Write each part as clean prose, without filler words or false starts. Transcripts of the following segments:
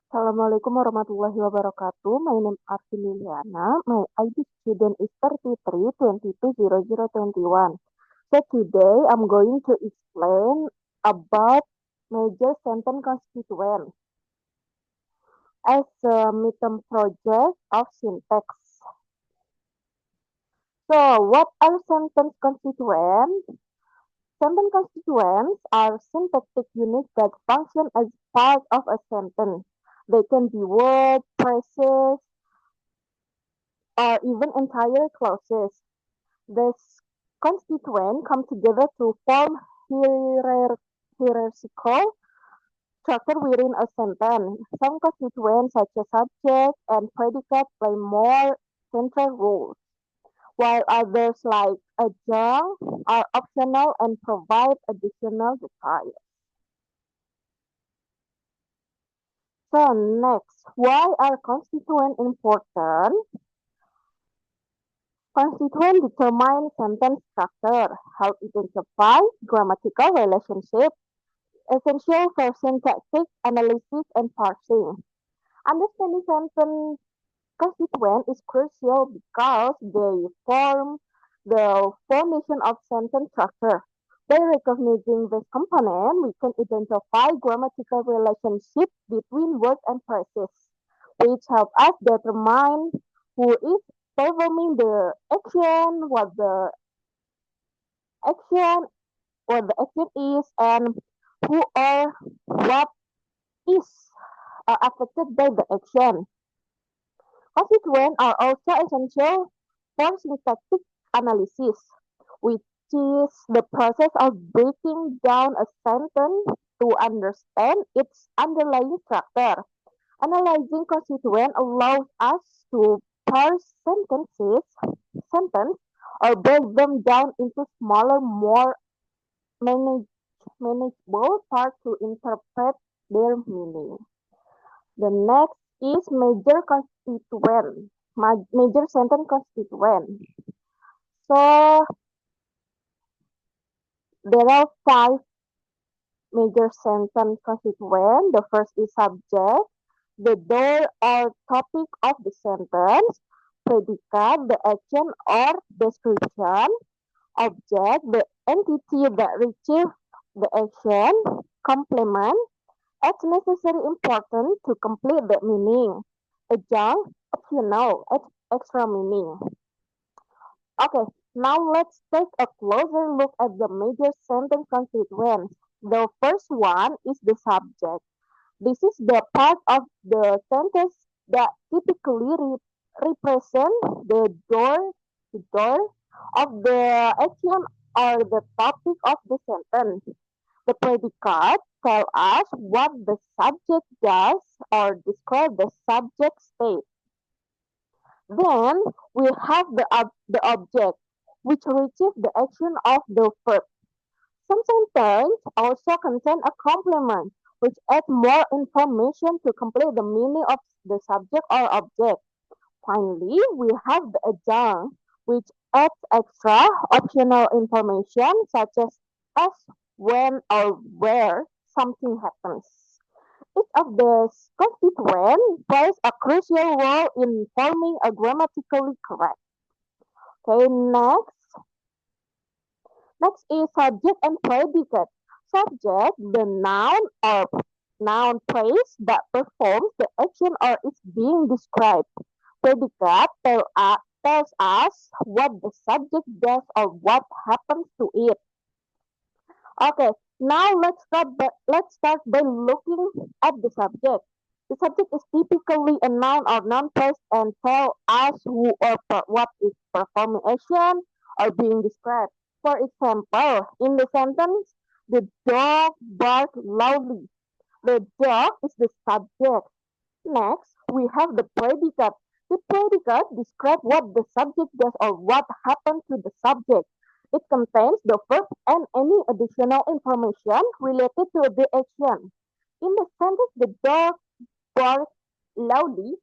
Assalamualaikum warahmatullahi wabarakatuh. My name is Arfi Liliana. My ID student is 33220021. So today I'm going to explain about major sentence constituent as a midterm project of syntax. So what are sentence constituents? Sentence constituents are syntactic units that function as part of a sentence. They can be words, phrases, or even entire clauses. These constituents come together to form hierarchical structure within a sentence. Some constituents, such as subject and predicate, play more central roles, while others, like adjunct, are optional and provide additional details. So next, why are constituents important? Constituent determine sentence structure, help identify grammatical relationships, essential for syntactic analysis and parsing. Understanding sentence constituent is crucial because they form the foundation of sentence structure. By recognizing this component, we can identify grammatical relationships between words and phrases, which help us determine who is performing the action, action, what the action is, and who or what is affected by the action. Constituents are also essential for syntactic analysis, which is the process of breaking down a sentence to understand its underlying structure. Analyzing constituents allows us to parse sentence, or break them down into smaller, more manageable parts to interpret their meaning. The next is major constituent, major sentence constituent. So there are five major sentence constituent. The first is subject, the door or topic of the sentence, predicate, the action or description, object, the entity that receives the action, complement, as necessary important to complete the meaning, adjunct, optional, extra meaning. Okay, now let's take a closer look at the major sentence constituents. The first one is the subject. This is the part of the sentence that typically represent the door of the action or the topic of the sentence. The predicate tell us what the subject does or describe the subject state. Then we have the object, which receives the action of the verb. Some sentences also contain a complement, which adds more information to complete the meaning of the subject or object. Finally, we have the adjunct, which adds extra optional information such as when or where something happens. Each of the constituents plays a crucial role in forming a grammatically correct. Okay, next is subject and predicate. Subject, the noun or noun phrase that performs the action or is being described. Predicate tells us what the subject does or what happens to it. Okay, now let's start by looking at the subject. The subject is typically a noun or noun phrase and tell us who or what is performing action or being described. For example, in the sentence, the dog barked loudly. The dog is the subject. Next, we have the predicate. The predicate describes what the subject does or what happens to the subject. It contains the verb and any additional information related to the action. In the sentence, the dog barked loudly,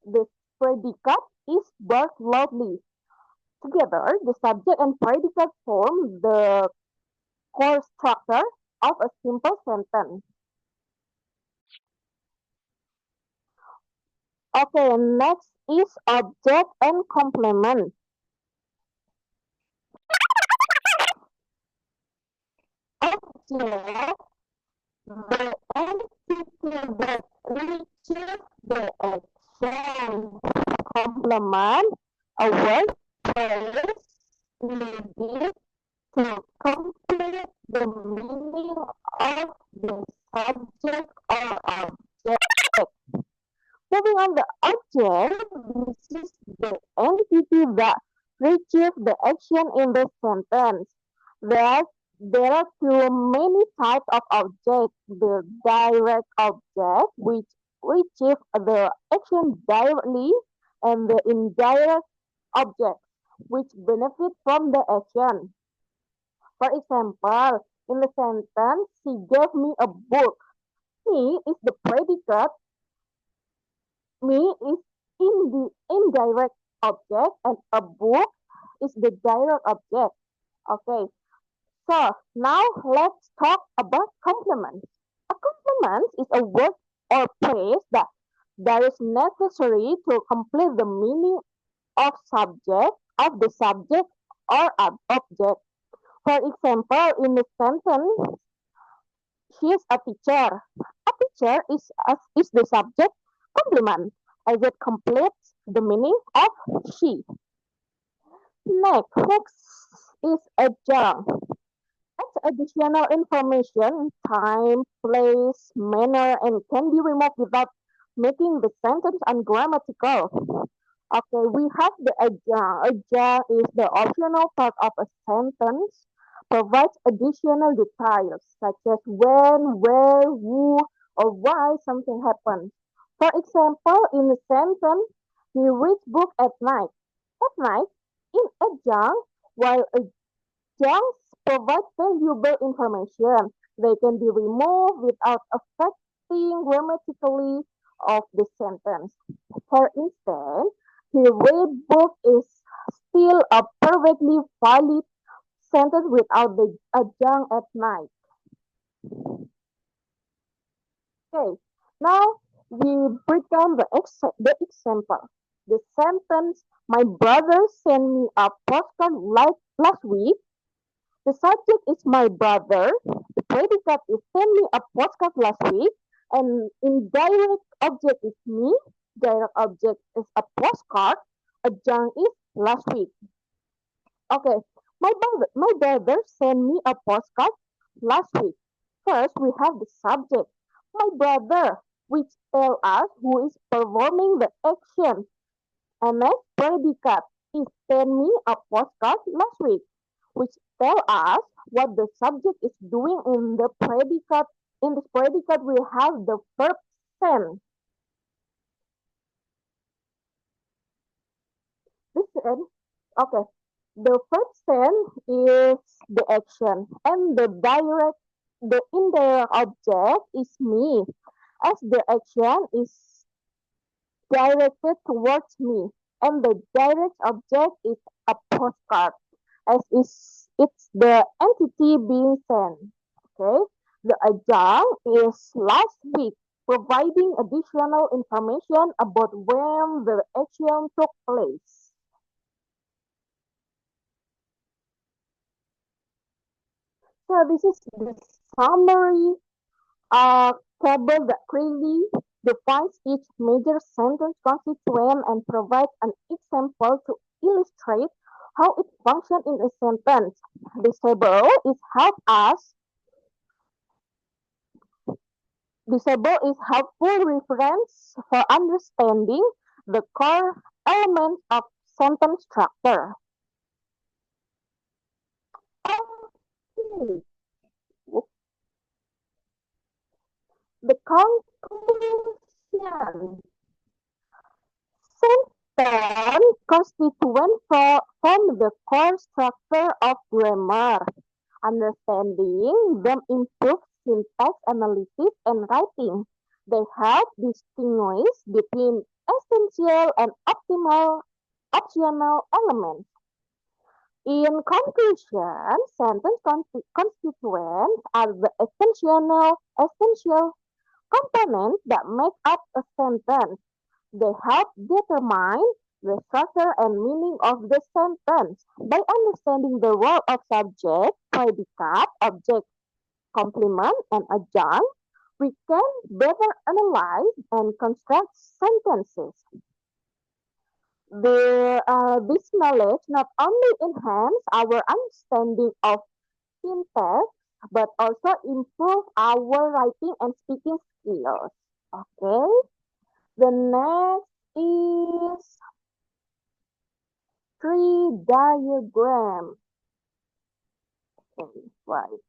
the predicate is barked loudly. Together, the subject and predicate form the core structure of a simple sentence. Okay, next is object and complement. Object, the entity that reaches the action. Complement, a word phrase needed to complete the meaning of the subject or object. Moving on, the object, this is the entity that reaches the action in the sentence. There, there are too many types of objects. The direct object, which reaches the action directly, and the indirect object, which benefit from the action. For example, in the sentence, she gave me a book. Me is the predicate. Me is in the indirect object, and a book is the direct object. Okay, so now let's talk about complement. A complement is a word or phrase that is necessary to complete the meaning of the subject or object. For example, in the sentence, she is a teacher. A teacher is the subject complement as it completes the meaning of she. Next is adjunct. Adds additional information, time, place, manner, and can be removed without making the sentence ungrammatical. Okay, we have the adjunct. Adjunct is the optional part of a sentence, provides additional details such as when, where, who, or why something happened. For example, in a sentence, he reads book at night. At night, in adjunct, while adjuncts provide valuable information, they can be removed without affecting grammatically of the sentence. For instance, he read book is still a perfectly valid sentence without the adjunct at night. Okay, now we break down the example. The sentence, my brother sent me a postcard last week. The subject is my brother. The predicate is send me a postcard last week. And indirect object is me. Direct object is a postcard. Adjunct is last week. Okay, my brother sent me a postcard last week. First, we have the subject, my brother, which tell us who is performing the action. And next, predicate is sent me a postcard last week, which tell us what the subject is doing in the predicate. In this predicate, we have the verb send. Listen, okay. The verb send is the action, and the indirect object is me, as the action is directed towards me, and the direct object is a postcard, as is it's the entity being sent. Okay, the adjunct is last week, providing additional information about when the action took place. So this is the summary table that clearly defines each major sentence constituent and provides an example to illustrate how it functions in a sentence. This table is helpful reference for understanding the core elements of sentence structure. Okay. The conclusion. Sentence constituent form the core structure of grammar. Understanding them improves syntax analysis and writing. They help distinguish between essential and optional elements. In conclusion, sentence constituents are the essential components that make up a sentence. They help determine the structure and meaning of the sentence. By understanding the role of subject, predicate, object, complement, and adjunct, we can better analyze and construct sentences. This knowledge not only enhance our understanding of syntax, but also improve our writing and speaking skills. Okay, the next is tree diagram. Okay, right.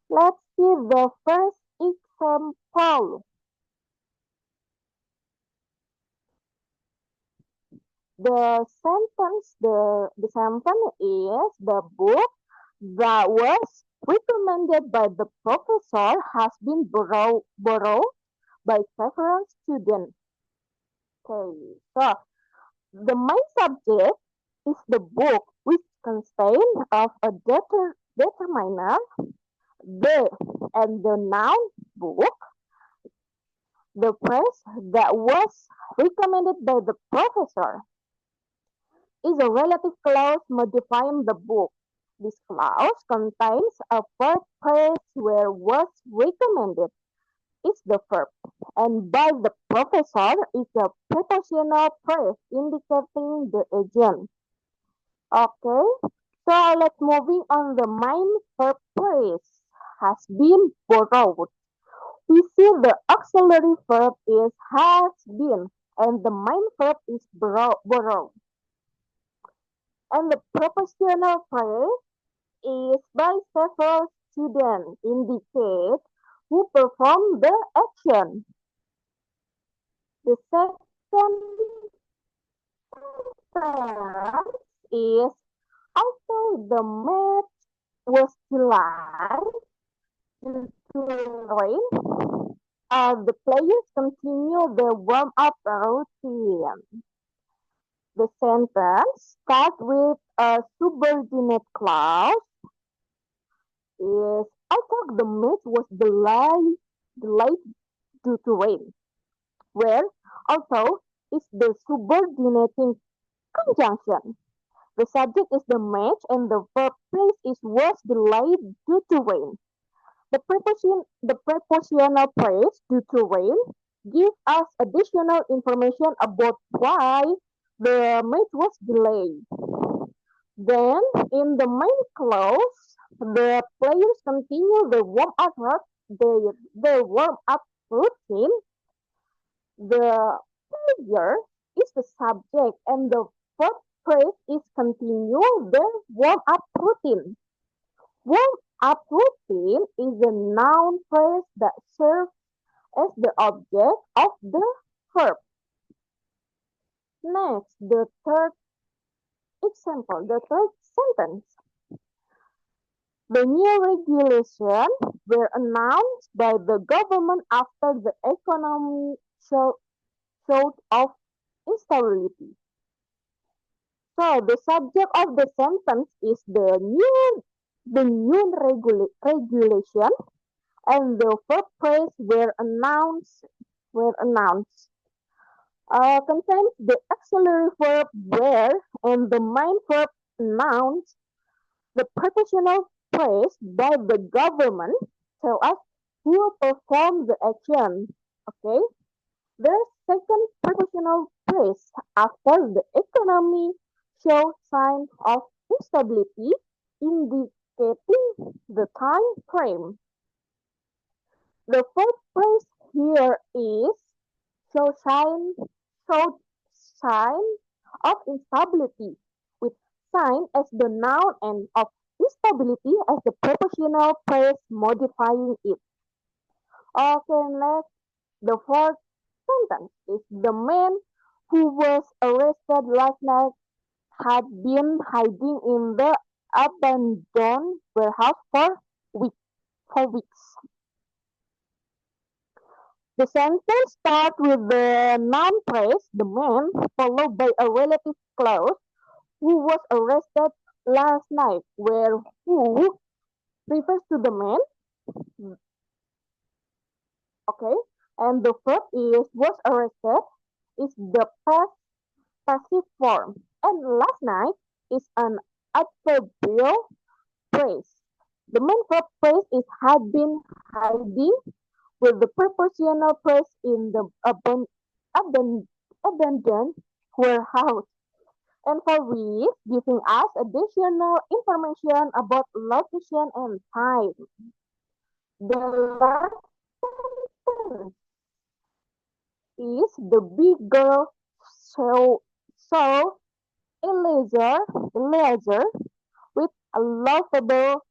Let's see the first example. The sentence is the book that was recommended by the professor has been borrowed by several students. Okay, so the main subject is the book, which contains of a determiner, the, and the noun book. The phrase that was recommended by the professor is a relative clause modifying the book. This clause contains a verb phrase where was recommended is the verb, and by the professor is a prepositional phrase indicating the agent. Okay, so let's moving on the main verb phrase has been borrowed. We see the auxiliary verb is has been and the main verb is borrowed. And the prepositional phrase is by several students indicate who perform the action. The second sentence is after the match was delayed due to rain, the players continue their warm-up routine. The sentence starts with a subordinate clause. Is I thought the match was delayed due to rain, where also is the subordinating conjunction. The subject is the match and the verb phrase is was delayed due to rain. The prepositional phrase due to rain gives us additional information about why the match was delayed. Then, in the main clause, the players continue their warm-up routine. The player is the subject and the verb phrase is continue the warm-up routine. Warm-up routine is a noun phrase that serves as the object of the verb. Next, the third example, the third sentence. The new regulations were announced by the government after the economy showed of instability. So the subject of the sentence is the new regulation, and the verb phrase were announced. Contains the auxiliary verb were and the main verb announced. The prepositional phrase by the government tell us who performed the action. Okay. The second prepositional phrase after the economy shows signs of instability indicating the time frame. The first phrase here is show sign of instability with sign as the noun and of instability as the prepositional phrase modifying it. Okay, next, the fourth sentence is the man who was arrested last night had been hiding in the abandoned warehouse for weeks. The sentence starts with the noun phrase, the man, followed by a relative clause, who was arrested last night, where who refers to the man, okay, And the verb is was arrested is the past passive form. And last night is an adverbial phrase. The main verb phrase is had been hiding with the prepositional phrase in the abandoned warehouse. And for weeks, giving us additional information about location and time. The last sentence is the big girl saw Eliezer with a lovable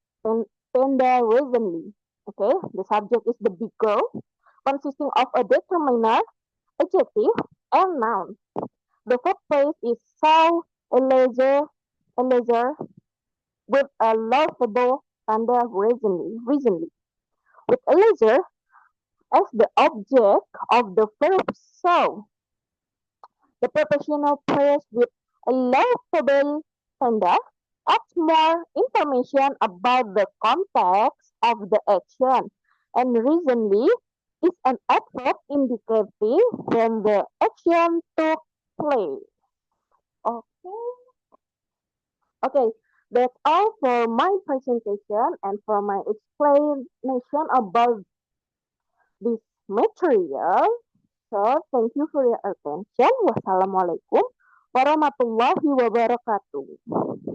panda recently. Okay, the subject is the big girl, consisting of a determiner, adjective, and noun. The verb phrase is saw Eliezer with a lovable panda recently. With Eliezer as the object of the verb saw. The prepositional phrase with a lovable panda adds more information about the context of the action, and recently is an adverb indicating when the action took place. Okay, okay, that's all for my presentation and for my explanation about this material. So, thank you for your attention. Wassalamualaikum warahmatullahi wabarakatuh.